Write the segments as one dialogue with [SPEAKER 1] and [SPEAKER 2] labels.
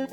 [SPEAKER 1] Hello,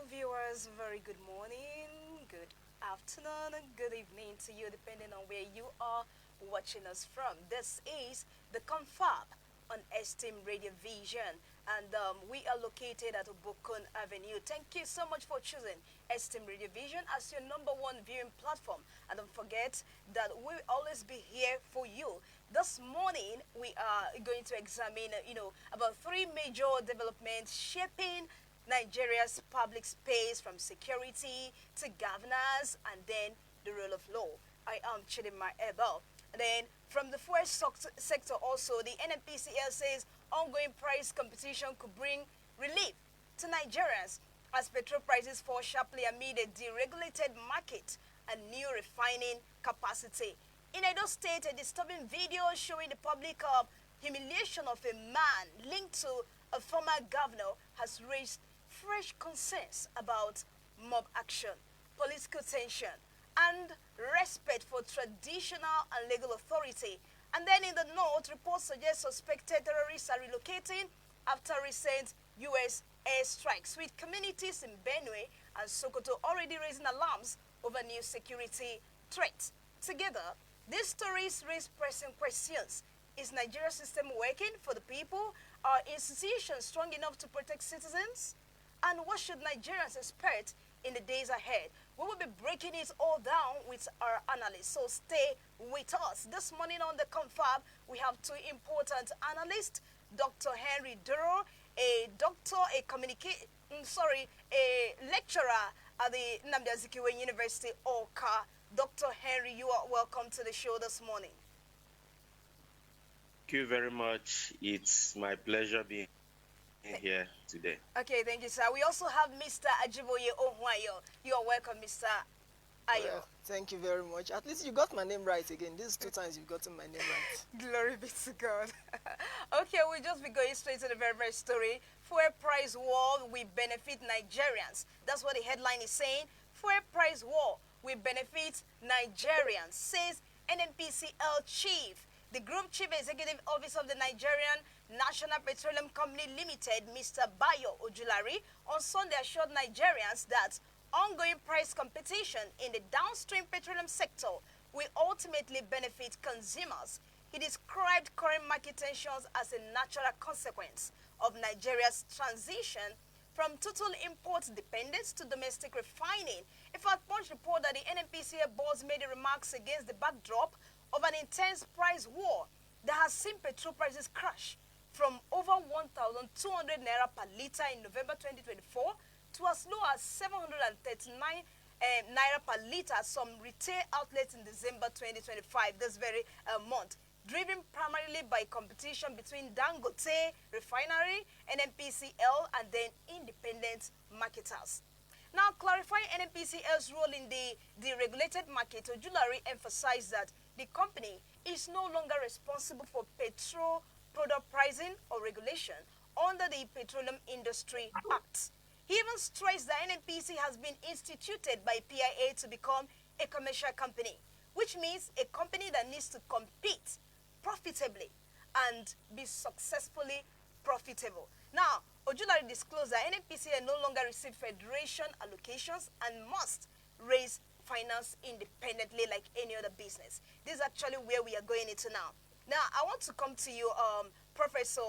[SPEAKER 1] viewers. Very good morning, good afternoon, good evening to you, depending on where you are watching us from. This is the CONFAB on Esteem Radio Vision, and we are located at Obokun Avenue. Thank you so much for choosing Esteem Radio Vision as your number one viewing platform. And don't forget that we'll always be here for you. This morning, we are going to examine, about three major developments shaping Nigeria's public space, from security to governance and then the rule of law. I am Chidima Abel. And then from the first sector also, the NNPCL says ongoing price competition could bring relief to Nigerians as petrol prices fall sharply amid a deregulated market and new refining capacity. In Edo State, a disturbing video showing the public humiliation of a man linked to a former governor has raised fresh concerns about mob action, political tension, and respect for traditional and legal authority. And then in the north, reports suggest suspected terrorists are relocating after recent U.S. airstrikes, with communities in Benue and Sokoto already raising alarms over new security threats. Together, these stories raise pressing questions. Is Nigeria's system working for the people? Are institutions strong enough to protect citizens? And what should Nigerians expect in the days ahead? We will be breaking it all down with our analysts, so stay with us. This morning on the CONFAB, we have two important analysts, Dr. Henry DURU, a doctor, a lecturer at the Nnamdi Azikiwe University, Oka. Dr. Henry, you are welcome to the show this morning.
[SPEAKER 2] Thank you very much. It's my pleasure being here today.
[SPEAKER 1] Okay, thank you, sir. We also have Mr. Ajiboye Ohunayo. You are welcome, Mr. Ayo.
[SPEAKER 3] Well, thank you very much. At least you got my name right again. These two times you've gotten my name right.
[SPEAKER 1] Glory be to God. Okay, we'll just be going straight to the very first story. Fuel price war will benefit Nigerians. That's what the headline is saying. Fuel price war will benefit Nigerians, says NNPCL chief. The Group Chief Executive Officer of the Nigerian National Petroleum Company Limited, Mr. Bayo Ojulari, on Sunday assured Nigerians that ongoing price competition in the downstream petroleum sector will ultimately benefit consumers. He described current market tensions as a natural consequence of Nigeria's transition from total import dependence to domestic refining. In fact, Punch report that the NNPCL boss made the remarks against the backdrop of an intense price war that has seen petrol prices crash from over 1,200 naira per litre in November 2024 to as low as 739 naira per litre at some retail outlets in December 2025, this very month, driven primarily by competition between Dangote Refinery, NNPCL, and then independent marketers. Now, clarifying NNPCL's role in the deregulated market, Ojulari emphasized that the company is no longer responsible for petrol product pricing or regulation under the Petroleum Industry Act. He even stressed that NNPC has been instituted by PIA to become a commercial company, which means a company that needs to compete profitably and be successfully profitable. Now, Ojulari disclosed that NNPCL no longer receive federation allocations and must raise finance independently like any other business. This is actually where we are going into now. Now, I want to come to you, Professor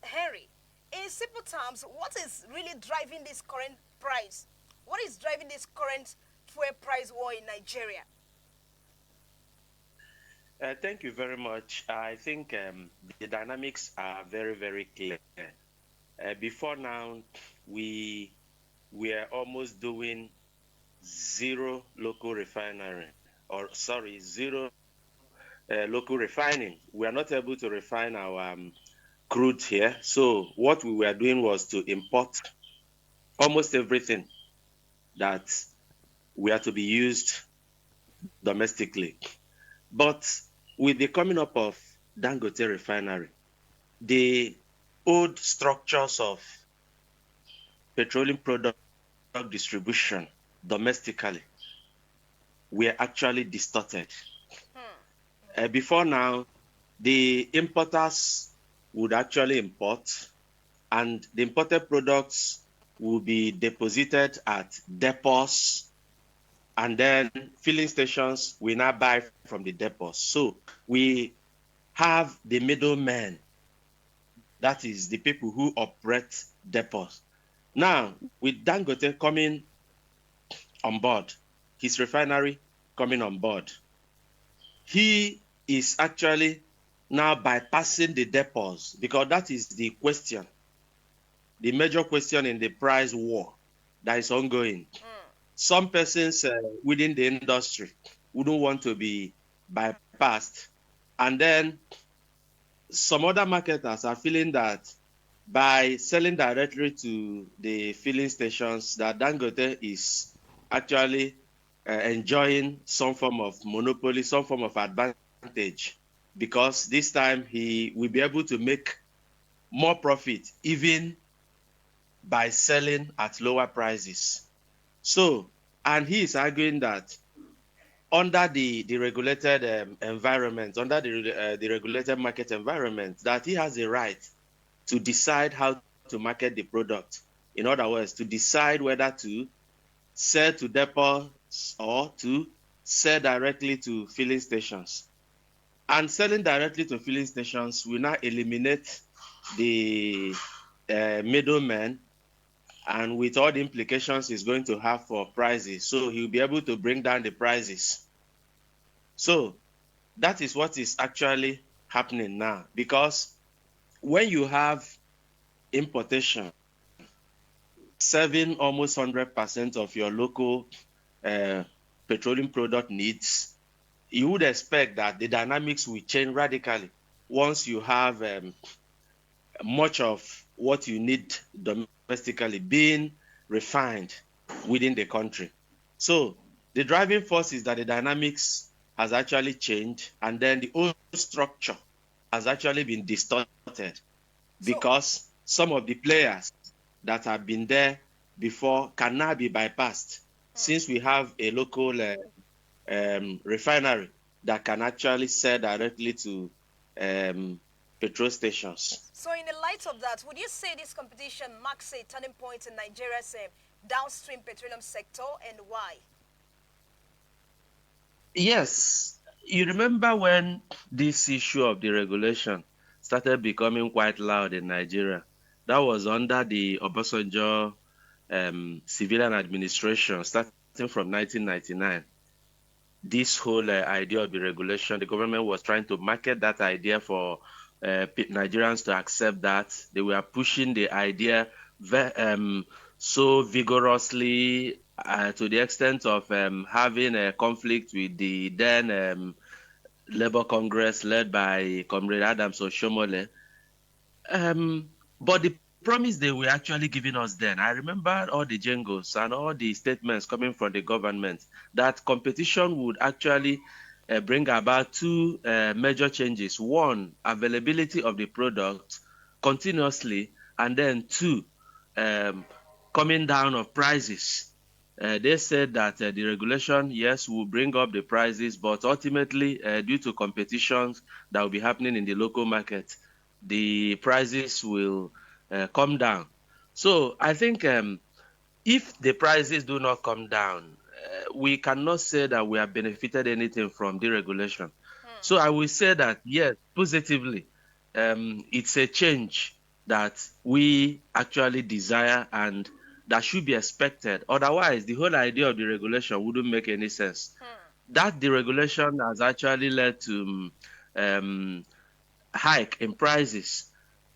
[SPEAKER 1] Henry. In simple terms, what is really driving this current price? What is driving this current fuel price war in Nigeria?
[SPEAKER 2] Thank you very much. I think the dynamics are very, very clear. Before now, we are almost doing zero local refinery, zero local refining. We are not able to refine our crude here. So what we were doing was to import almost everything that we are to be used domestically. But with the coming up of Dangote Refinery, the old structures of petroleum product distribution domestically were actually distorted. Before now, the importers would actually import, and the imported products will be deposited at depots, and then filling stations will now buy from the depots. So we have the middlemen, that is the people who operate depots. Now, with Dangote coming on board, his refinery coming on board, he is actually now bypassing the depots, because that is the question, the major question in the price war that is ongoing. Some persons within the industry wouldn't want to be bypassed, and then some other marketers are feeling that by selling directly to the filling stations, that Dangote is actually enjoying some form of monopoly, some form of advantage, because this time he will be able to make more profit even by selling at lower prices. So, and he is arguing that under the regulated environment, under the regulated market environment, that he has a right to decide how to market the product. In other words, to decide whether to sell to depots or to sell directly to filling stations. And selling directly to filling stations will now eliminate the middlemen, and with all the implications it's going to have for prices. So he'll be able to bring down the prices. So that is what is actually happening now, because when you have importation serving almost 100% of your local petroleum product needs, you would expect that the dynamics will change radically once you have much of what you need domestically being refined within the country. So the driving force is that the dynamics has actually changed, and then the old structure has actually been distorted, because some of the players that have been there before can now be bypassed, since we have a local refinery that can actually sell directly to petrol stations.
[SPEAKER 1] So in the light of that, would you say this competition marks a turning point in Nigeria's downstream petroleum sector, and why?
[SPEAKER 2] Yes. You remember when this issue of the regulation started becoming quite loud in Nigeria? That was under the Obasanjo civilian administration, starting from 1999. This whole idea of the regulation, the government was trying to market that idea for Nigerians to accept that. They were pushing the idea so vigorously to the extent of having a conflict with the then Labour Congress led by Comrade Adams Oshomole. But the promise they were actually giving us then, I remember all the jingles and all the statements coming from the government that competition would actually bring about two major changes. One, availability of the product continuously, and then two, coming down of prices. They said that the regulation, yes, will bring up the prices, but ultimately, due to competitions that will be happening in the local market, the prices will come down. So I think if the prices do not come down, we cannot say that we have benefited anything from deregulation. So I will say that, yes, positively, it's a change that we actually desire and that should be expected. Otherwise, the whole idea of the regulation wouldn't make any sense. That deregulation has actually led to hike in prices.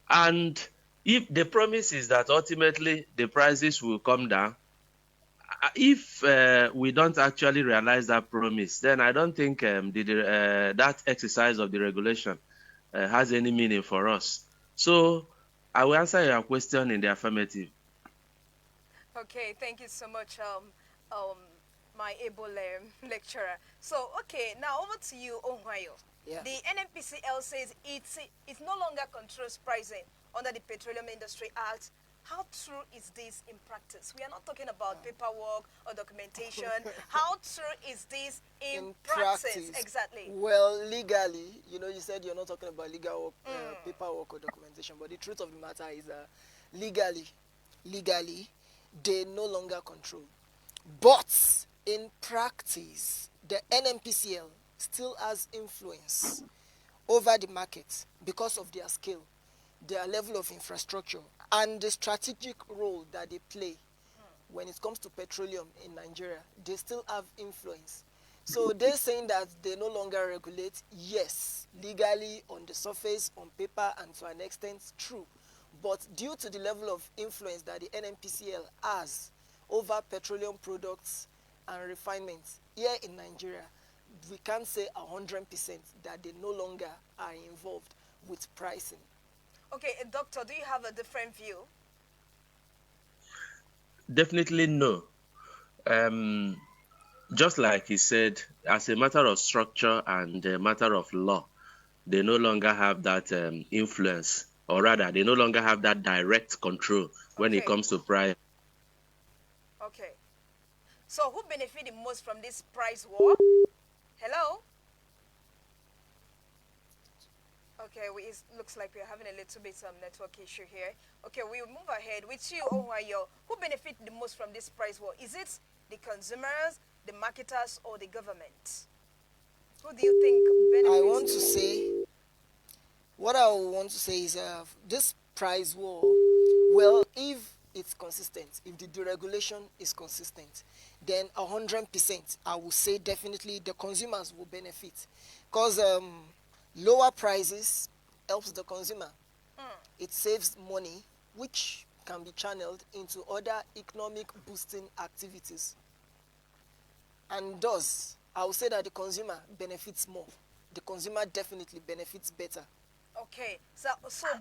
[SPEAKER 2] And if the promise is that ultimately the prices will come down, if we don't actually realize that promise, then I don't think that exercise of the regulation has any meaning for us. So I will answer your question in the affirmative.
[SPEAKER 1] Okay, thank you so much, my able lecturer. So, okay, now over to you, Ohunayo.
[SPEAKER 3] Yeah.
[SPEAKER 1] The NNPCL says it no longer controls pricing under the Petroleum Industry Act, How true is this in practice? We are not talking about paperwork or documentation. How true is this in practice? Exactly.
[SPEAKER 3] Well, legally, you said you're not talking about legal work, paperwork or documentation, but the truth of the matter is legally, they no longer control. But in practice, the NNPCL still has influence over the market because of their scale, their level of infrastructure, and the strategic role that they play when it comes to petroleum in Nigeria. They still have influence. So they're saying that they no longer regulate. Yes, legally, on the surface, on paper, and to an extent, true. But due to the level of influence that the NNPCL has over petroleum products and refinement here in Nigeria, we can't say 100% that they no longer are involved with pricing.
[SPEAKER 1] Okay, doctor, do you have a different view?
[SPEAKER 2] Definitely no. Just like he said, as a matter of structure and a matter of law, they no longer have that influence, or rather, they no longer have that direct control when it comes to price.
[SPEAKER 1] Okay. So who benefited most from this price war? Hello? Okay, it looks like we're having a little bit of network issue here. Okay, we'll move ahead with you, Ohunayo. Who benefited the most from this price war? Is it the consumers, the marketers, or the government? Who do you think benefits?
[SPEAKER 3] What I want to say is this price war, well, if it's consistent, if the deregulation is consistent, then 100%, I will say definitely the consumers will benefit. Because lower prices helps the consumer. It saves money, which can be channeled into other economic boosting activities. And thus, I will say that the consumer benefits more. The consumer definitely benefits better.
[SPEAKER 1] Okay, so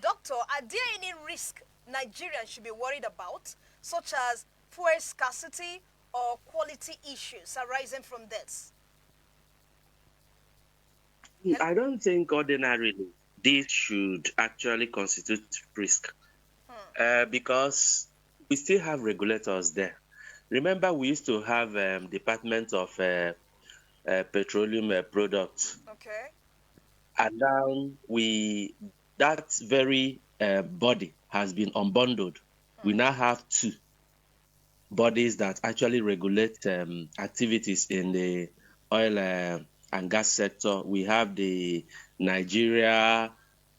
[SPEAKER 1] doctor, are there any risk Nigerians should be worried about, such as fuel scarcity or quality issues arising from this?
[SPEAKER 2] I don't think ordinarily this should actually constitute risk because we still have regulators there. Remember, we used to have Department of Petroleum Products.
[SPEAKER 1] Okay.
[SPEAKER 2] And now that very body has been unbundled. We now have two bodies that actually regulate activities in the oil and gas sector. We have the Nigeria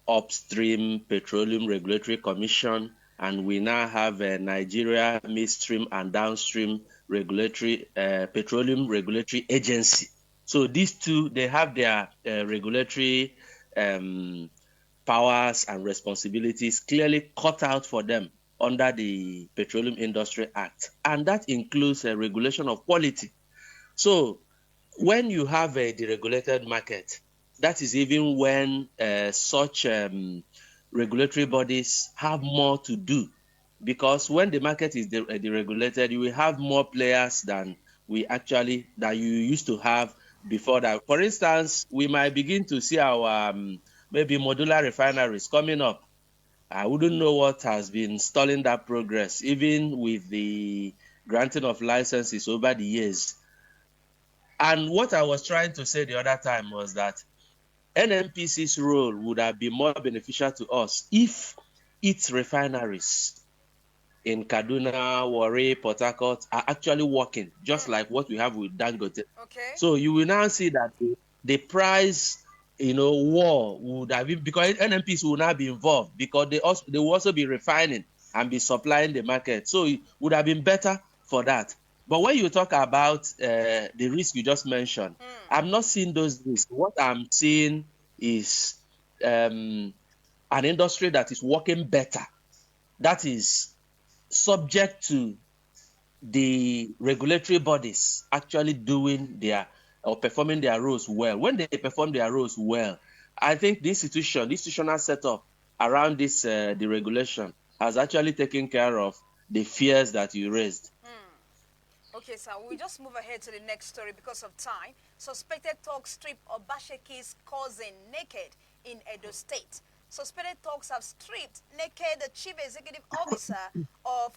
[SPEAKER 2] Upstream Petroleum Regulatory Commission, and we now have a Nigeria Midstream and Downstream Petroleum Regulatory Agency. So these two, they have their regulatory powers and responsibilities clearly cut out for them under the Petroleum Industry Act. And that includes a regulation of quality. So when you have a deregulated market, that is even when such regulatory bodies have more to do. Because when the market is deregulated, you will have more players than you used to have before that. For instance, we might begin to see our maybe modular refineries coming up. I wouldn't know what has been stalling that progress, even with the granting of licenses over the years. And what I was trying to say the other time was that NNPC's role would have been more beneficial to us if its refineries in Kaduna, Warri, Port Harcourt are actually working, just like what we have with Dangote.
[SPEAKER 1] Okay.
[SPEAKER 2] So you will now see that the price, war would have been, because NNPC will now be involved, because they will also be refining and be supplying the market. So it would have been better for that. But when you talk about the risk you just mentioned, I'm not seeing those risks. What I'm seeing is an industry that is working better, that is subject to the regulatory bodies actually doing or performing their roles well. When they perform their roles well, I think the institutional setup around this the regulation has actually taken care of the fears that you raised.
[SPEAKER 1] Okay, so we'll just move ahead to the next story because of time. Suspected thugs strip Obaseki's cousin naked in Edo State. Suspended thugs have stripped naked the chief executive officer of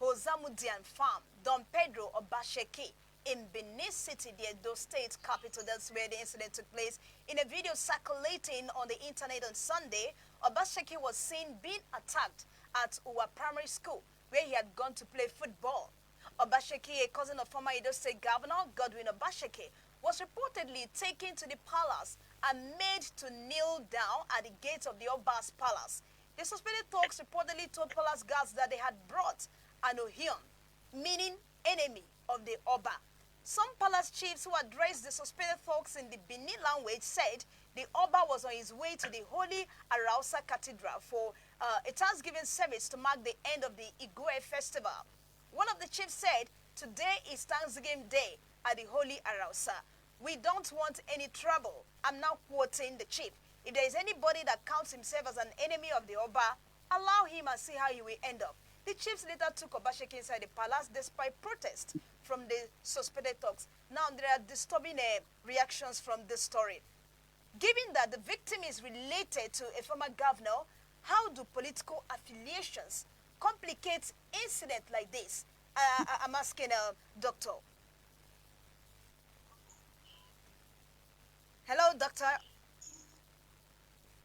[SPEAKER 1] Hozamudian Farm, Don Pedro Obaseki, in Benin City, the Edo State capital. That's where the incident took place. In a video circulating on the internet on Sunday, Obaseki was seen being attacked at Uwa Primary School, where he had gone to play football. Obaseki, a cousin of former Edo State Governor Godwin Obaseki, was reportedly taken to the palace and made to kneel down at the gates of the Oba's palace. The suspected thugs reportedly told palace guards that they had brought an Ohion, meaning enemy of the Oba. Some palace chiefs who addressed the suspected thugs in the Benin language said the Oba was on his way to the Holy Arausa Cathedral for a Thanksgiving service to mark the end of the Igwe festival. One of the chiefs said, "Today is Thanksgiving Day at the Holy Arausa. We don't want any trouble." I'm now quoting the chief. "If there is anybody that counts himself as an enemy of the Oba, allow him and see how he will end up." The chiefs later took Obaseki inside the palace despite protest from the suspected thugs. Now there are disturbing reactions from this story. Given that the victim is related to a former governor, how do political affiliations complicate incidents like this? I'm asking doctor. Hello, doctor.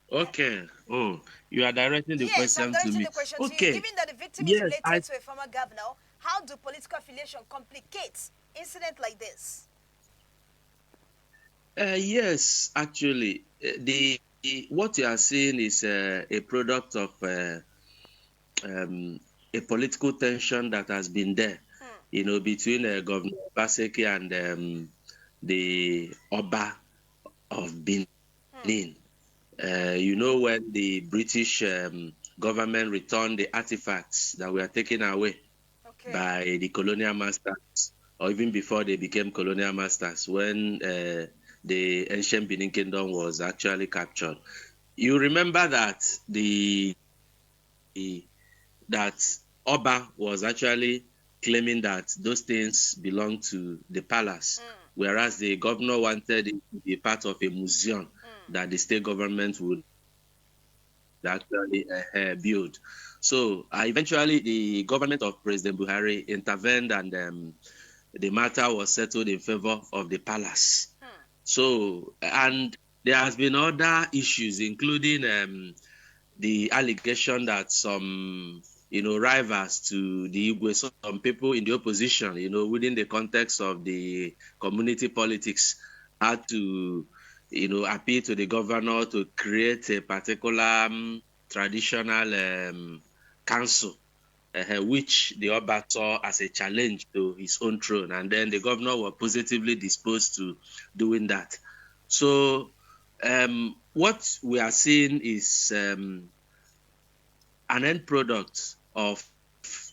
[SPEAKER 2] Okay. Oh, you are directing the
[SPEAKER 1] Yes,
[SPEAKER 2] question
[SPEAKER 1] I'm
[SPEAKER 2] to
[SPEAKER 1] directing
[SPEAKER 2] me.
[SPEAKER 1] the question to you.
[SPEAKER 2] Okay.
[SPEAKER 1] Given that the victim is
[SPEAKER 2] Yes,
[SPEAKER 1] related to a former governor, how do political affiliation complicate incidents like this?
[SPEAKER 2] Yes, actually, what you are seeing is a product of a political tension that has been there, between Governor Obaseki and the Oba of Benin. When the British government returned the artifacts that were taken away by the colonial masters, or even before they became colonial masters, when the ancient Benin Kingdom was actually captured. You remember that that Oba was actually claiming that those things belonged to the palace, whereas the governor wanted it to be part of a museum that the state government would actually build. So eventually the government of President Buhari intervened, and the matter was settled in favor of the palace. So, and there has been other issues, including the allegation that some rivals to the Igwe, some people in the opposition, within the context of the community politics, had to appeal to the governor to create a particular traditional council, which the Oba saw as a challenge to his own throne. And then the governor was positively disposed to doing that. So what we are seeing is an end product of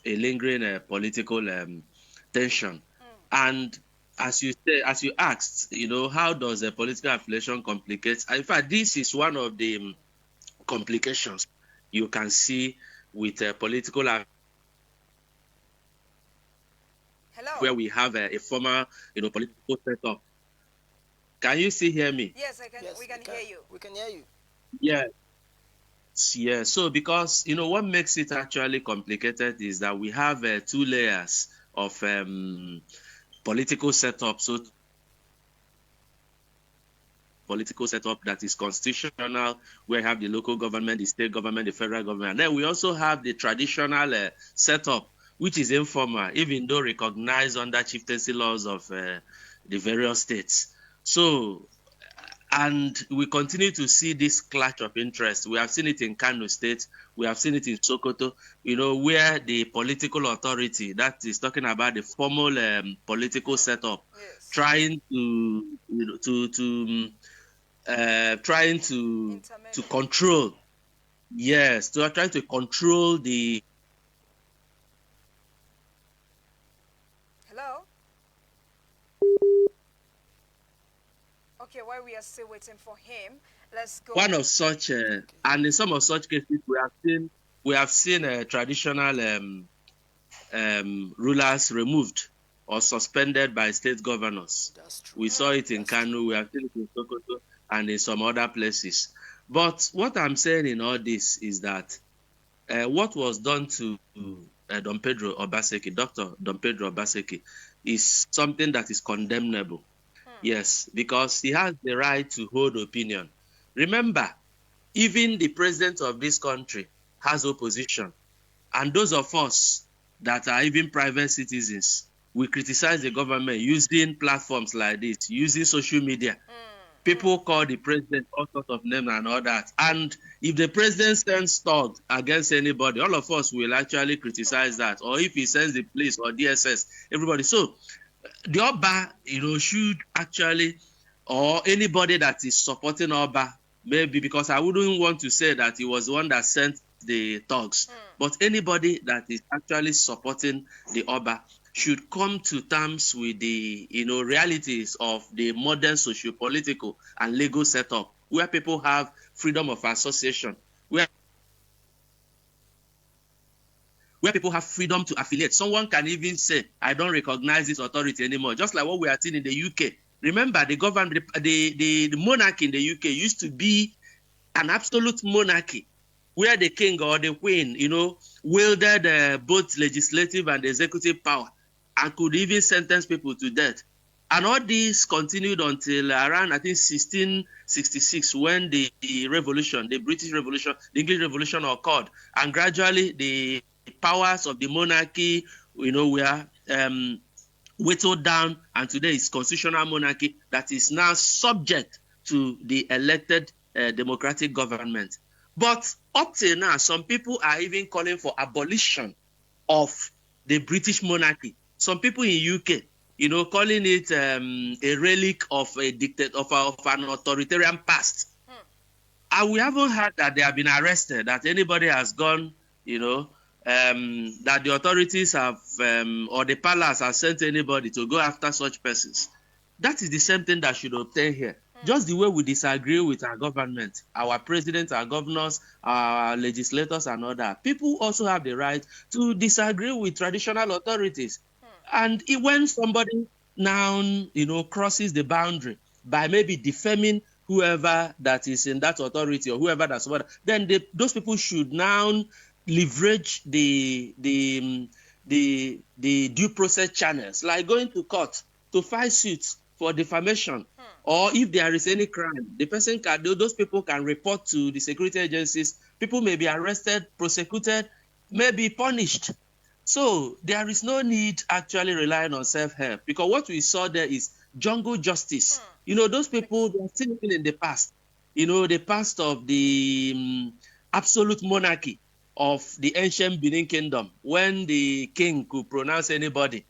[SPEAKER 2] a lingering political tension. And as you asked, how does a political affiliation complicate? In fact, this is one of the complications you can see with political where we have a former, political setup. Can you still hear me?
[SPEAKER 1] Yes, I can. Yes, we can hear you.
[SPEAKER 3] We can hear you.
[SPEAKER 2] Yeah. So because what makes it actually complicated is that we have 2 layers of political setup. So political setup that is constitutional, where we have the local government, the state government, the federal government. And then we also have the traditional setup, which is informal, even though recognized under chieftaincy laws of the various states. So, and we continue to see this clash of interest. We have seen it in Kano State. We have seen it in Sokoto, where the political authority, that is talking about the formal political setup, trying to control, trying to control the.
[SPEAKER 1] Hello? Okay, while we are still waiting for him, let's go.
[SPEAKER 2] One of such, and in some of such cases, we have seen traditional rulers removed or suspended by state governors.
[SPEAKER 3] That's true.
[SPEAKER 2] We saw it in Kano, we have seen it in Sokoto, and in some other places. But what I'm saying in all this is that what was done to Don Pedro Obaseki, Dr. Don Pedro Obaseki, is something that is condemnable. Yes, because he has the right to hold opinion. Remember, even the president of this country has opposition. And those of us that are even private citizens, we criticize the government using platforms like this, using social media. People call the president all sorts of names and all that. And if the president sends thugs against anybody, all of us will actually criticize that. Or if he sends the police or DSS, everybody. So the Oba, should actually, or anybody that is supporting Oba, maybe, because I wouldn't want to say that he was the one that sent the thugs, but anybody that is actually supporting the Oba should come to terms with the realities of the modern socio-political and legal setup, where people have freedom of association, where people have freedom to affiliate. Someone can even say, I don't recognize this authority anymore, just like what we are seeing in the UK. Remember, the government, the monarchy in the UK used to be an absolute monarchy, where the king or the queen, wielded both legislative and executive power and could even sentence people to death. And all this continued until around, I think, 1666, when the revolution, the British Revolution, the English Revolution occurred. And gradually, the powers of the monarchy, were whittled down, and today it's constitutional monarchy that is now subject to the elected democratic government. But up till now, some people are even calling for abolition of the British monarchy. Some people in UK, calling it a relic of a of an authoritarian past. And we haven't heard that they have been arrested, that anybody has gone, that the authorities have, or the palace has sent anybody to go after such persons. That is the same thing that should obtain here. Just the way we disagree with our government, our president, our governors, our legislators, and all that, people also have the right to disagree with traditional authorities. And when somebody now, crosses the boundary by maybe defaming whoever that is in that authority or whoever that's what, then those people should now leverage the due process channels, like going to court to file suits for defamation. Or if there is any crime, those people can report to the security agencies. People may be arrested, prosecuted, may be punished. So there is no need actually relying on self-help, because what we saw there is jungle justice. Those people, they are still living in the past. The past of the absolute monarchy of the ancient Benin Kingdom, when the king could pronounce anybody,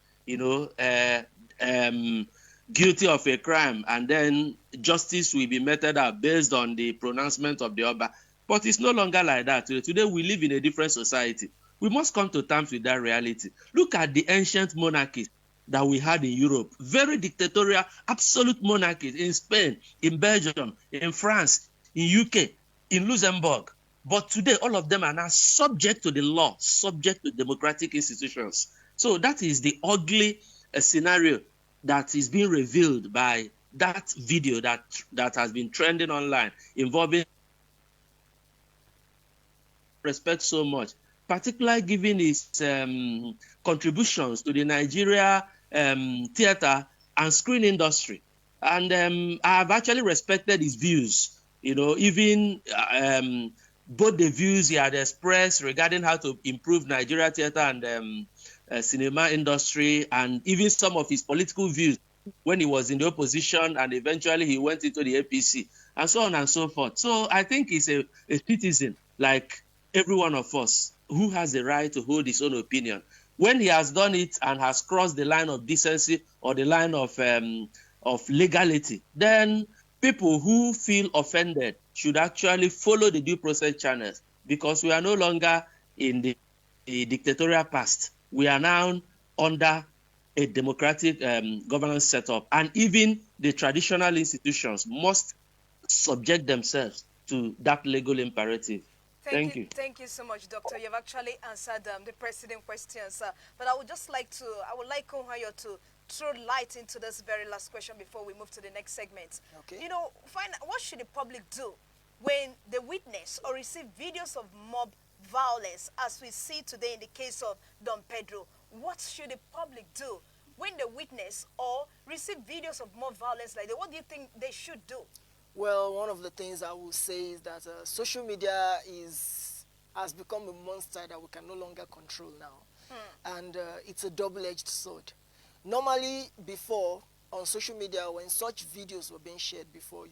[SPEAKER 2] guilty of a crime, and then justice will be meted out based on the pronouncement of the Oba. But it's no longer like that. Today we live in a different society. We must come to terms with that reality. Look at the ancient monarchies that we had in Europe. Very dictatorial, absolute monarchies in Spain, in Belgium, in France, in UK, in Luxembourg. But today, all of them are now subject to the law, subject to democratic institutions. So that is the ugly scenario that is being revealed by that video that has been trending online, involving respect so much, particularly given his contributions to the Nigeria theater and screen industry. And I have actually respected his views, even both the views he had expressed regarding how to improve Nigeria theater and cinema industry, and even some of his political views when he was in the opposition, and eventually he went into the APC, and so on and so forth. So I think he's a citizen like every one of us, who has the right to hold his own opinion. When he has done it and has crossed the line of decency or the line of legality, then people who feel offended should actually follow the due process channels, because we are no longer in the dictatorial past. We are now under a democratic governance setup, and even the traditional institutions must subject themselves to that legal imperative. Thank you.
[SPEAKER 1] Thank you so much, Doctor. You've actually answered the preceding questions. But I would like Ohunayo to throw light into this very last question before we move to the next segment.
[SPEAKER 3] Okay.
[SPEAKER 1] What should the public do when they witness or receive videos of mob violence, as we see today in the case of Don Pedro, what should the public do when they witness or receive videos of mob violence like that? What do you think they should do?
[SPEAKER 3] Well, one of the things I will say is that social media has become a monster that we can no longer control now. And it's a double-edged sword. Normally, before, on social media, when such videos were being shared before,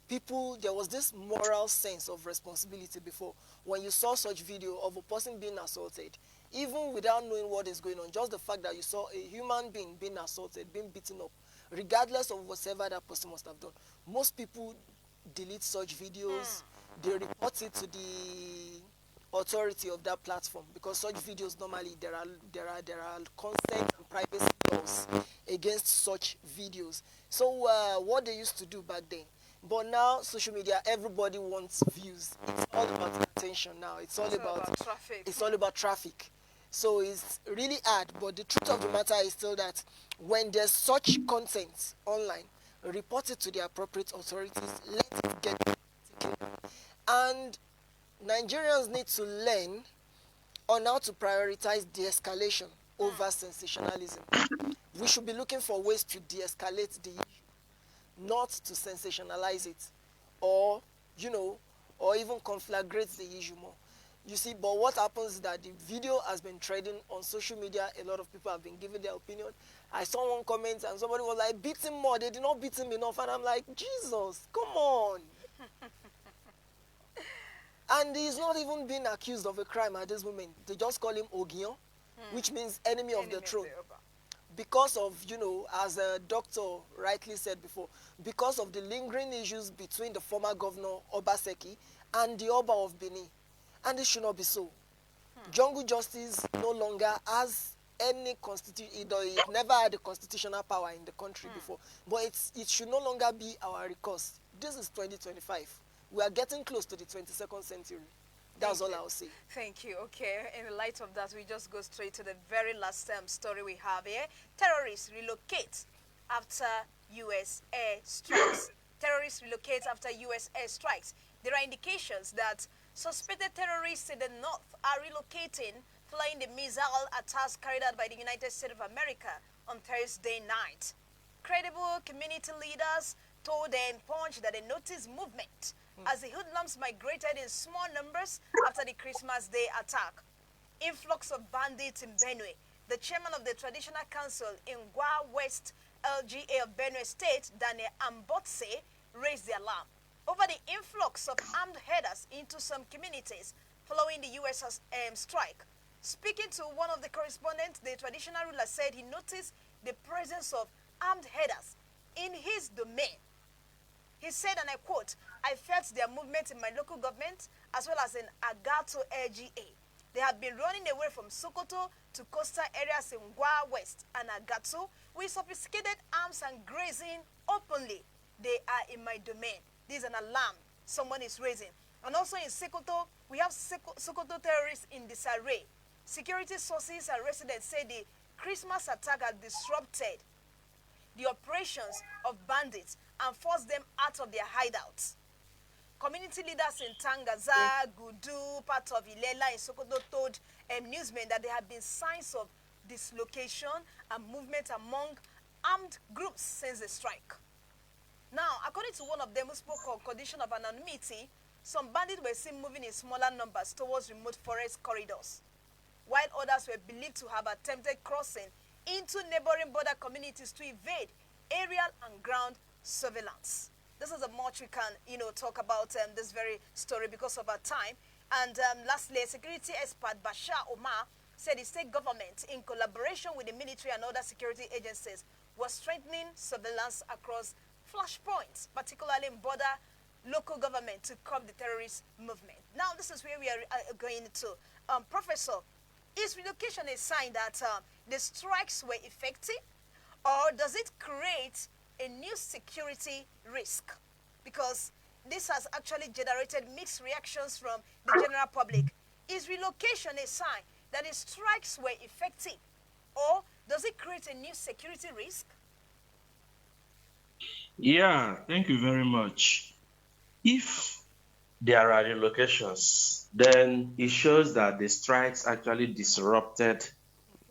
[SPEAKER 3] people, there was this moral sense of responsibility before. When you saw such video of a person being assaulted, even without knowing what is going on, just the fact that you saw a human being being assaulted, being beaten up, regardless of whatever that person must have done, most people delete such videos. They report it to the authority of that platform, because such videos, normally there are consent and privacy laws against such videos. So what they used to do back then, but now social media, everybody wants views. It's all about attention now. It's all about
[SPEAKER 1] traffic.
[SPEAKER 3] It's all about traffic. So it's really hard, but the truth of the matter is still that when there's such content online, report it to the appropriate authorities, let it get taken. And Nigerians need to learn on how to prioritize de-escalation over sensationalism. We should be looking for ways to de-escalate the issue, not to sensationalize it, or or even conflagrate the issue more. You see, but what happens is that the video has been trending on social media. A lot of people have been giving their opinion. I saw one comment and somebody was like, beat him more, they did not beat him enough. And I'm like, Jesus, come on. And he's not even being accused of a crime at this moment. They just call him Ogion, which means enemy of the throne. Because of, as a doctor rightly said before, because of the lingering issues between the former governor, Obaseki, and the Oba of Benin. And it should not be so. Jungle justice no longer has any constitution. It never had a constitutional power in the country before. But it should no longer be our recourse. This is 2025. We are getting close to the 22nd century. That's all I'll say.
[SPEAKER 1] Thank you. Okay, in the light of that, we just go straight to the very last story we have here. Terrorists relocate after U.S. air strikes. Terrorists relocate after U.S. air strikes. There are indications that suspected terrorists in the north are relocating following the missile attacks carried out by the United States of America on Thursday night. Credible community leaders told the Punch that they noticed movement as the hoodlums migrated in small numbers after the Christmas Day attack. Influx of bandits in Benue. The chairman of the Traditional Council in Gwa West LGA of Benue State, Daniel Ambotse, raised the alarm over the influx of armed headers into some communities following the U.S. strike. Speaking to one of the correspondents, the traditional ruler said he noticed the presence of armed headers in his domain. He said, and I quote, "I felt their movement in my local government as well as in Agato LGA. They have been running away from Sokoto to coastal areas in Gwa West and Agato with sophisticated arms and grazing openly. They are in my domain." This is an alarm someone is raising. And also in Sokoto, we have Sokoto terrorists in disarray. Security sources and residents say the Christmas attack has disrupted the operations of bandits and forced them out of their hideouts. Community leaders in Tangaza, Gudu, part of Ilela in Sokoto told newsmen that there have been signs of dislocation and movement among armed groups since the strike. Now, according to one of them who spoke on condition of anonymity, some bandits were seen moving in smaller numbers towards remote forest corridors, while others were believed to have attempted crossing into neighboring border communities to evade aerial and ground surveillance. This is a much we can, talk about this very story because of our time. And lastly, security expert Bashar Omar said the state government, in collaboration with the military and other security agencies, was strengthening surveillance across flashpoints, particularly in border local government, to curb the terrorist movement. Now, this is where we are going to. Professor, is relocation a sign that the strikes were effective, or does it create a new security risk? Because this has actually generated mixed reactions from the general public. Is relocation a sign that the strikes were effective, or does it create a new security risk?
[SPEAKER 4] Yeah, thank you very much. If
[SPEAKER 2] there are relocations, then it shows that the strikes actually disrupted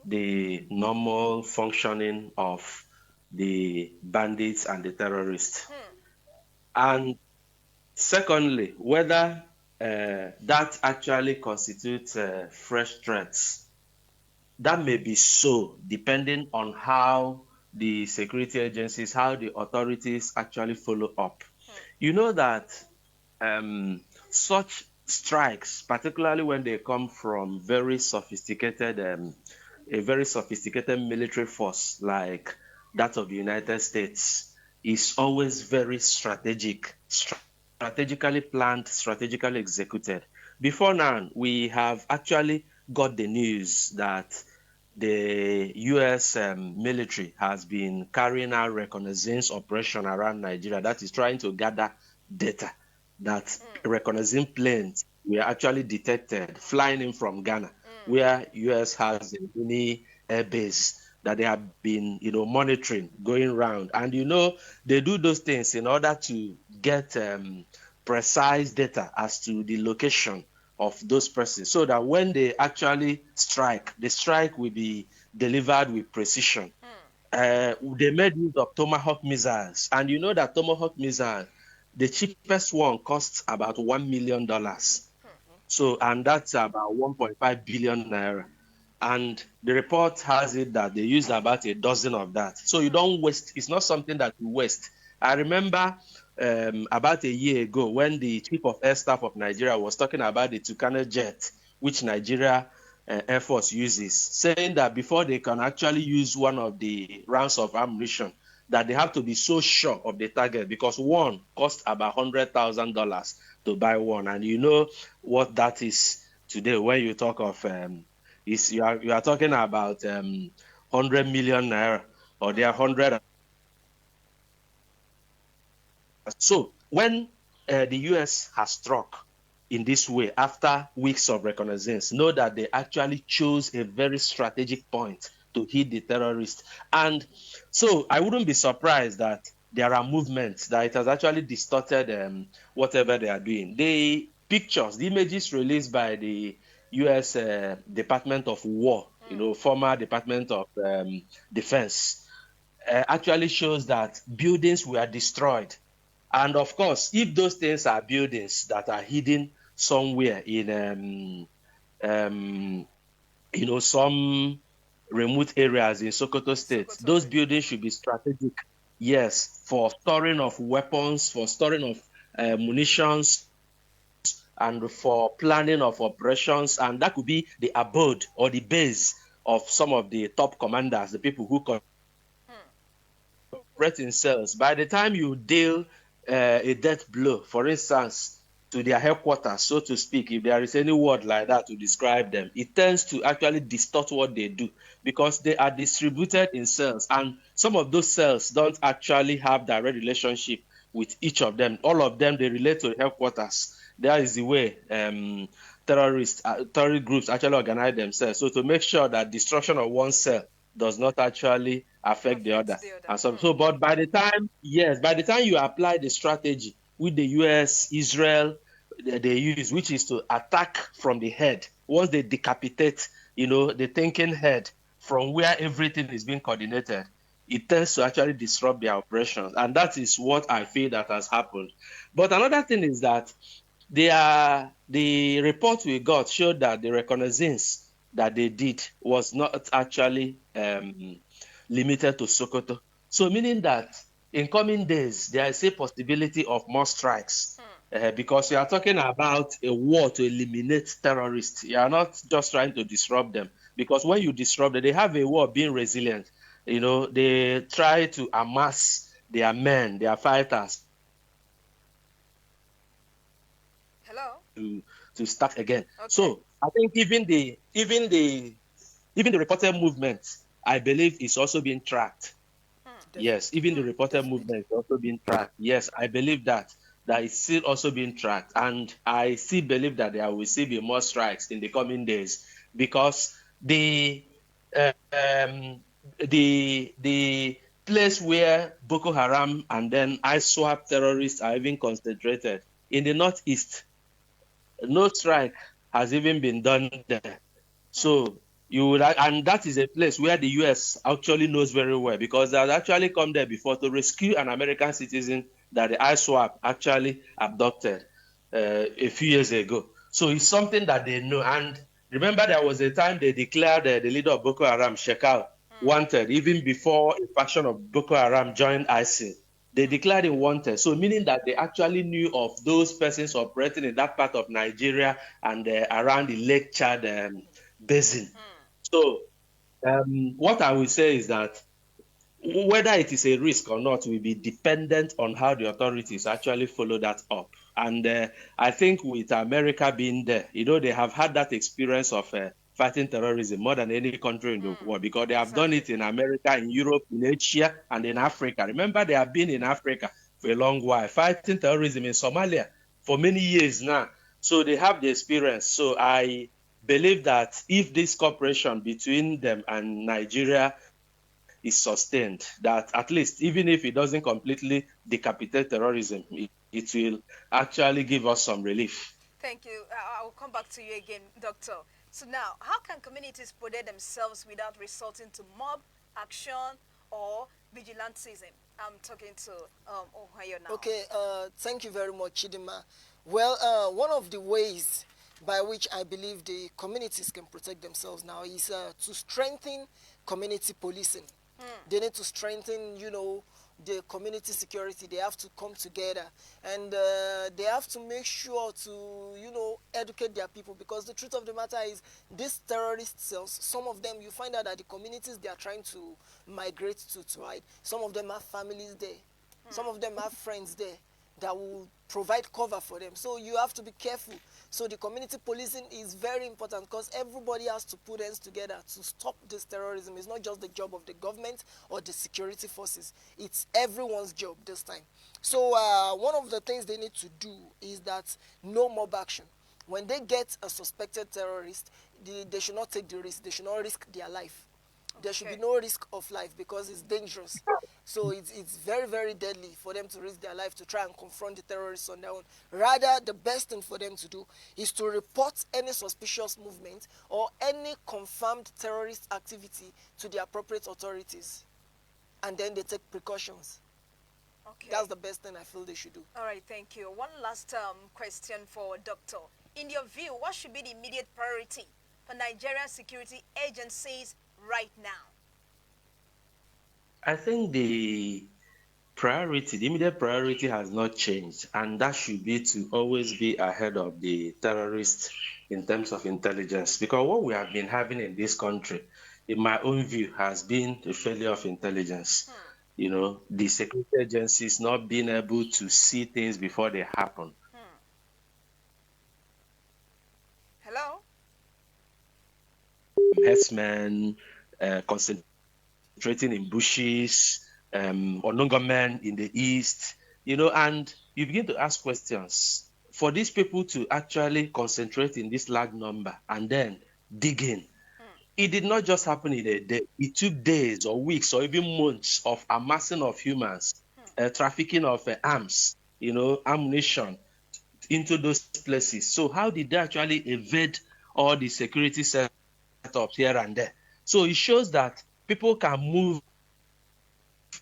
[SPEAKER 2] the normal functioning of the bandits and the terrorists. And secondly, whether that actually constitutes fresh threats, that may be so, depending on how the security agencies, how the authorities actually follow up. You know that such strikes, particularly when they come from very sophisticated, a very sophisticated military force like that of the United States, is always very strategic, strategically planned, strategically executed. Before now, we have actually got the news that the U.S. Military has been carrying out reconnaissance operation around Nigeria, that is trying to gather data that reconnaissance planes were actually detected flying in from Ghana, where U.S. has a mini air base that they have been, monitoring, going around. And, they do those things in order to get precise data as to the location of those persons, so that when they actually strike, the strike will be delivered with precision. They made use of Tomahawk missiles, and you know that Tomahawk missile, the cheapest one costs about $1 million. So, and that's about 1.5 billion naira. And the report has it that they used about a dozen of that. So you don't waste. It's not something that you waste. I remember about a year ago when the Chief of Air Staff of Nigeria was talking about the Tucano jet, which Nigeria Air Force uses, saying that before they can actually use one of the rounds of ammunition, that they have to be so sure of the target, because one costs about $100,000 to buy one. And you know what that is today when you talk of you are talking about 100 million naira, or they are 100. So when the US has struck in this way after weeks of reconnaissance, know that they actually chose a very strategic point to hit the terrorists. And so I wouldn't be surprised that there are movements that it has actually distorted whatever they are doing. The pictures, the images released by the U.S. Department of War, former Department of Defense, actually shows that buildings were destroyed. And of course, if those things are buildings that are hidden somewhere in, some remote areas in Sokoto State, those buildings should be strategic, yes, for storing of weapons, for storing of munitions, and for planning of operations. And that could be the abode or the base of some of the top commanders, the people who operate in cells. By the time you deal a death blow, for instance, to their headquarters, so to speak, if there is any word like that to describe them, it tends to actually distort what they do, because they are distributed in cells, and some of those cells don't actually have direct relationship with each of them. All of them, they relate to the headquarters. That is the way terrorist groups actually organize themselves. So to make sure that destruction of one cell does not actually affect the other. And so, but by the time you apply the strategy with the US, Israel, they use, which is to attack from the head, once they decapitate, the thinking head from where everything is being coordinated, it tends to actually disrupt their operations. And that is what I feel that has happened. But another thing is that the report we got showed that the reconnaissance that they did was not actually limited to Sokoto. So meaning that in coming days, there is a possibility of more strikes, because you are talking about a war to eliminate terrorists. You are not just trying to disrupt them, because when you disrupt them, they have a way of being resilient. They try to amass their men, their fighters, to start again. Okay. So I think even the reported movement, I believe, is also being tracked. Yes, even the reported movement is also being tracked. Yes, I believe that is still also being tracked, and I still believe that there will still be more strikes in the coming days, because the place where Boko Haram and then ISWAP terrorists are even concentrated in the northeast, no strike has even been done there. So you would, and that is a place where the US actually knows very well, because they had actually come there before to rescue an American citizen that the ISWAP actually abducted a few years ago. So it's something that they know. And remember, there was a time they declared the leader of Boko Haram, Shekau, wanted, even before a faction of Boko Haram joined ISIL. They declared him wanted. So meaning that they actually knew of those persons operating in that part of Nigeria and around the Lake Chad basin. So what I will say is that whether it is a risk or not will be dependent on how the authorities actually follow that up. And I think with America being there, they have had that experience of fighting terrorism more than any country in the world, because they have done it in America, in Europe, in Asia, and in Africa. Remember, they have been in Africa for a long while, fighting terrorism in Somalia for many years now. So they have the experience. So I believe that if this cooperation between them and Nigeria is sustained, that at least even if it doesn't completely decapitate terrorism, it will actually give us some relief.
[SPEAKER 1] Thank you. I will come back to you again, Doctor. So now, how can communities protect themselves without resorting to mob action or vigilantism? I'm talking to Ohunayo now.
[SPEAKER 3] Okay, thank you very much, Chidima. Well, one of the ways by which I believe the communities can protect themselves now is to strengthen community policing. They need to strengthen, the community security. They have to come together, and they have to make sure to, educate their people, because the truth of the matter is these terrorist cells, some of them, you find out that the communities they are trying to migrate to hide, some of them have families there, some of them have friends there that will provide cover for them. So you have to be careful. So the community policing is very important, because everybody has to put hands together to stop this terrorism. It's not just the job of the government or the security forces. It's everyone's job this time. So one of the things they need to do is that no mob action. When they get a suspected terrorist, they should not take the risk. They should not risk their life. There should be no risk of life, because it's dangerous. So it's very, very deadly for them to risk their life to try and confront the terrorists on their own. Rather, the best thing for them to do is to report any suspicious movement or any confirmed terrorist activity to the appropriate authorities. And then they take precautions.
[SPEAKER 1] Okay.
[SPEAKER 3] That's the best thing I feel they should do.
[SPEAKER 1] All right, thank you. One last question for Doctor. In your view, what should be the immediate priority for Nigerian security agencies right now?
[SPEAKER 2] I think the immediate priority has not changed, and that should be to always be ahead of the terrorists in terms of intelligence. Because what we have been having in this country, in my own view, has been a failure of intelligence. The security agencies not being able to see things before they happen.
[SPEAKER 1] Hello?
[SPEAKER 2] Herdsmen, concentrating in bushes, unknown gunmen in the east, and you begin to ask questions. For these people to actually concentrate in this large number and then dig in, it did not just happen in a day. It took days or weeks or even months of amassing of humans, trafficking of arms, ammunition into those places. So how did they actually evade all the security setups here and there? So it shows that people can move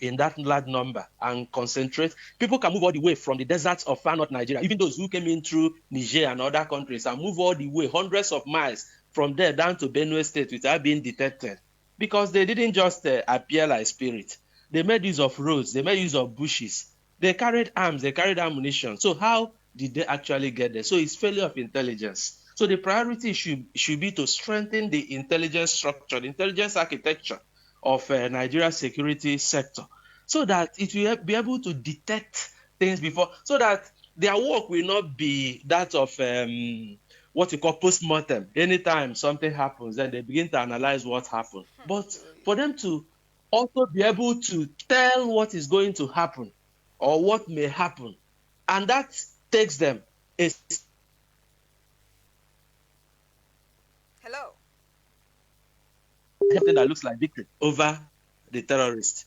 [SPEAKER 2] in that large number and concentrate. People can move all the way from the deserts of far north Nigeria, even those who came in through Niger and other countries, and move all the way hundreds of miles from there down to Benue State without being detected, because they didn't just appear like spirits. They made use of roads, they made use of bushes, they carried arms, they carried ammunition. So how did they actually get there? So it's failure of intelligence. So the priority should be to strengthen the intelligence structure, the intelligence architecture of Nigeria's security sector, so that it will be able to detect things before, so that their work will not be that of what we call post-mortem. Anytime something happens, then they begin to analyze what happened. But for them to also be able to tell what is going to happen or what may happen, and that takes them a something that looks like victory over the terrorist.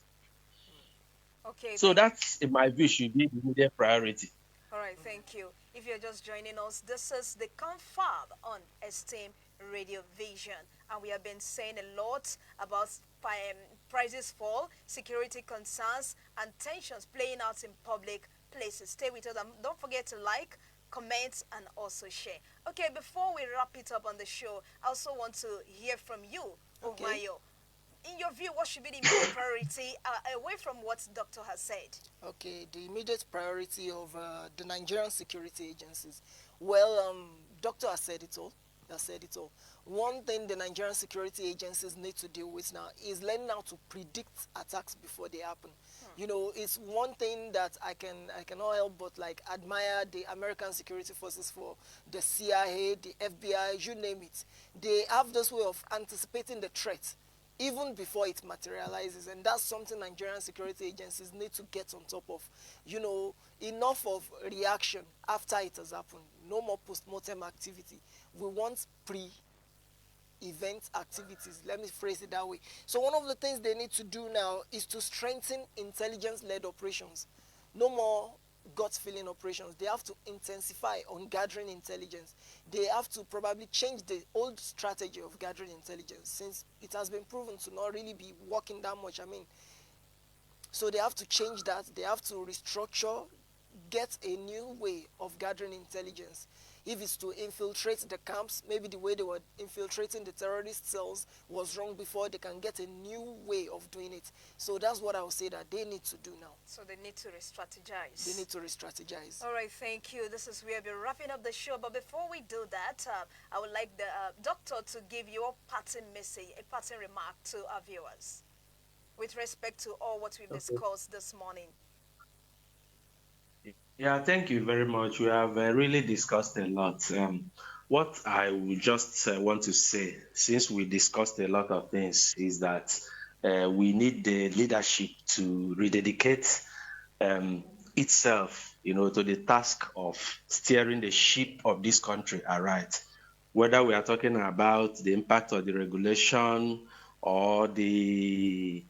[SPEAKER 1] Okay.
[SPEAKER 2] So that's, in my view, should be the immediate priority.
[SPEAKER 1] All right, thank you. If you're just joining us, this is the CONFAB on Esteem Radio Vision. And we have been saying a lot about prices fall, security concerns, and tensions playing out in public places. Stay with us and don't forget to like, comment, and also share. Okay, before we wrap it up on the show, I also want to hear from you,
[SPEAKER 3] Okay.
[SPEAKER 1] Ohunayo. In your view, what should be the immediate priority away from what Doctor has said?
[SPEAKER 3] Okay, the immediate priority of the Nigerian security agencies. Well, Doctor has said it all. Has said it all. One thing the Nigerian security agencies need to deal with now is learning how to predict attacks before they happen. You know, it's one thing that I cannot help but like admire the American security forces for, the CIA, the FBI, you name it. They have this way of anticipating the threat even before it materializes, and that's something Nigerian security agencies need to get on top of. You know, enough of reaction after it has happened. No more post-mortem activity. We want event activities, let me phrase it that way. So one of the things they need to do now is to strengthen intelligence-led operations. No more gut feeling operations. They have to intensify on gathering intelligence. They have to probably change the old strategy of gathering intelligence, since it has been proven to not really be working that much. So they have to change that. They have to restructure, get a new way of gathering intelligence. If it's to infiltrate the camps, maybe the way they were infiltrating the terrorist cells was wrong before. They can get a new way of doing it. So that's what I would say that they need to do now.
[SPEAKER 1] So they need to re-strategize.
[SPEAKER 3] They need to re-strategize.
[SPEAKER 1] All right, thank you. This is where we're wrapping up the show. But before we do that, I would like the doctor to give your parting message, a parting remark to our viewers with respect to all what we've discussed this morning.
[SPEAKER 2] Yeah, thank you very much. We have really discussed a lot. What I would just want to say, since we discussed a lot of things, is that we need the leadership to rededicate itself, to the task of steering the ship of this country aright. Whether we are talking about the impact of the regulation or the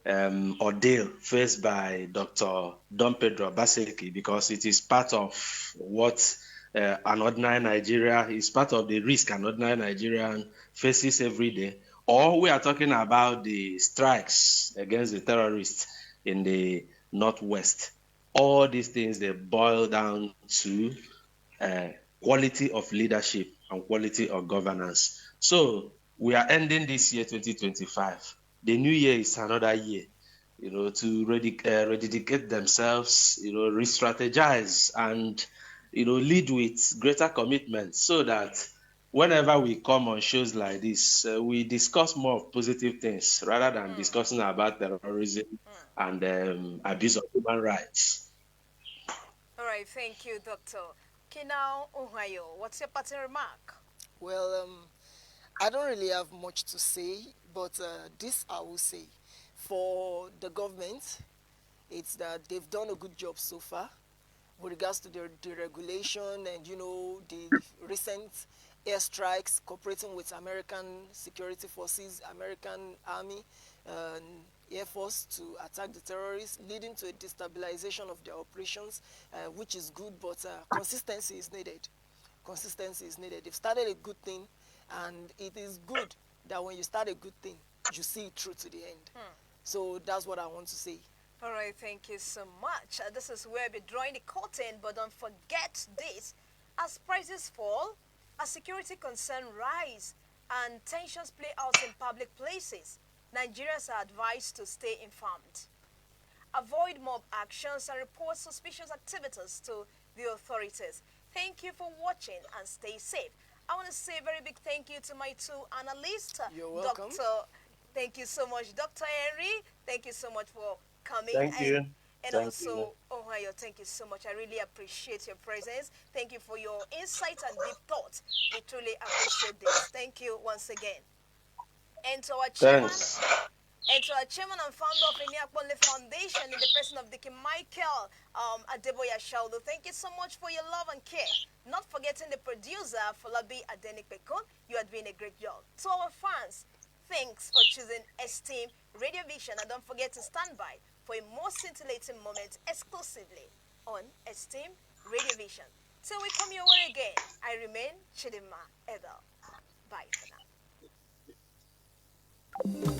[SPEAKER 2] ordeal faced by Dr. Don Pedro Obaseki, because it is part of what an ordinary Nigeria is part of the risk an ordinary Nigerian faces every day. Or we are talking about the strikes against the terrorists in the Northwest. All these things, they boil down to quality of leadership and quality of governance. So we are ending this year, 2025. The new year is another year, to rededicate themselves, re-strategize and, lead with greater commitment, so that whenever we come on shows like this, we discuss more of positive things rather than discussing about terrorism and abuse of human rights.
[SPEAKER 1] All right, thank you, Doctor. Okay, now, Ohunayo, what's your parting remark?
[SPEAKER 3] Well, I don't really have much to say, but this I will say. For the government, it's that they've done a good job so far with regards to the deregulation and, the recent airstrikes, cooperating with American security forces, American Army, Air Force to attack the terrorists, leading to a destabilization of their operations, which is good, but consistency is needed. Consistency is needed. They've started a good thing, and it is good that when you start a good thing, you see it through to the end. So that's what I want to say.
[SPEAKER 1] All right, thank you so much. This is where we're drawing the curtain, but don't forget this. As prices fall, as security concerns rise, and tensions play out in public places, Nigerians are advised to stay informed. Avoid mob actions and report suspicious activities to the authorities. Thank you for watching and stay safe. I want to say a very big thank you to my two analysts.
[SPEAKER 3] You're welcome.
[SPEAKER 1] Thank you so much, Dr. Henry. Thank you so much for coming.
[SPEAKER 2] Thank you.
[SPEAKER 1] And
[SPEAKER 2] Thank
[SPEAKER 1] also,
[SPEAKER 2] you.
[SPEAKER 1] Ohunayo, thank you so much. I really appreciate your presence. Thank you for your insight and deep thoughts. We truly appreciate this. Thank you once again. And to our chairman, and founder of Eniakbonle Foundation in the person of Dickie Michael Adeboye Ohunayo, thank you so much for your love and care. Not forgetting the producer, Folabi Adenipekun. You are doing a great job. To our fans, thanks for choosing Esteem Radio Vision, and don't forget to stand by for a more scintillating moment exclusively on Esteem Radio Vision. Till we come your way again, I remain Chidima Abel. Bye for now.